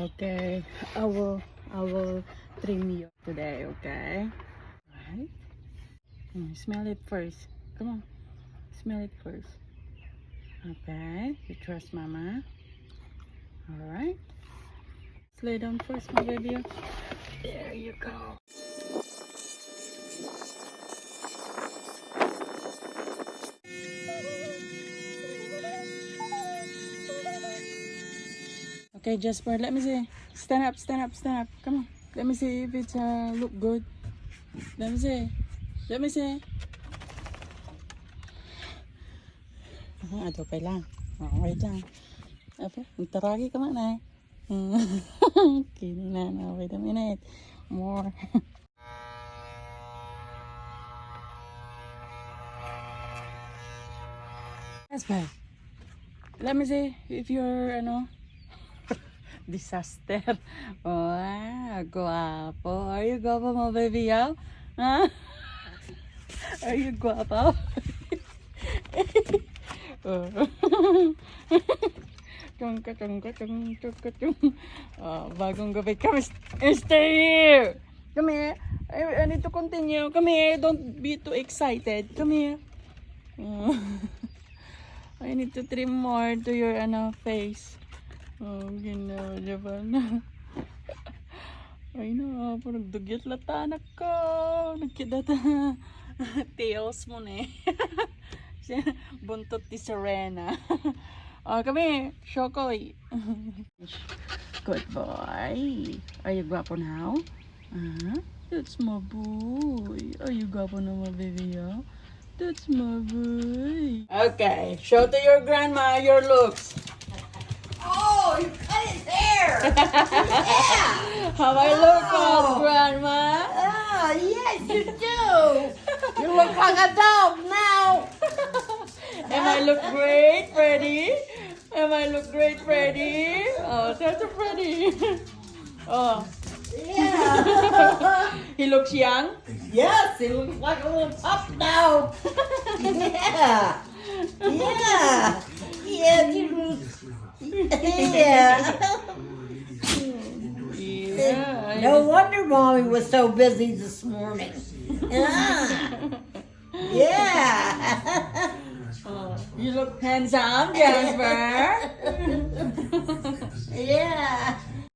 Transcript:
Okay, I will trim you today, okay? Right? Smell it first. Come on. Smell it first. Okay, you trust mama. Alright. Let's lay down first, my baby. There you go. Okay, Jasper, let me see. Stand up, stand up, stand up. Come on. Let me see if it's look good. Let me see. Let me see. Ato pa lang. Wait lang. Apa? Taragi ka man ay. Kidding na. No, wait a minute. More. Jasper, let me see if you're disaster. Wow, guapo. Are you guapo, my baby? Huh? Are you guapo? Bagong gabi. Come, stay here. Come here. I need to continue. Come here. Don't be too excited. Come here. I need to trim more to your face. Oh, ginawa naman. Ay na, parang dugyot lata anak ko. Nagkidata. Tails mo na eh. Buntot ni Serena. Oh, kami, Shokoy. Good boy. Are you guapo now? That's my boy. Are you guapo now, my baby? That's my boy. Okay, show to your grandma your looks. Oh, you cut his hair! Yeah! How I look, grandma? Oh, yes, you do! You look like a dog now! Am I look great, Freddy? Am I look great, Freddy? Oh, that's a Freddy. Oh. Yeah! He looks young? Yes, he looks like a little pup now! Yeah! Yeah! Yeah, you look... Yeah! Yeah. No wonder Mommy was so busy this morning. Yeah! Oh, you look handsome, Jasper. Yeah!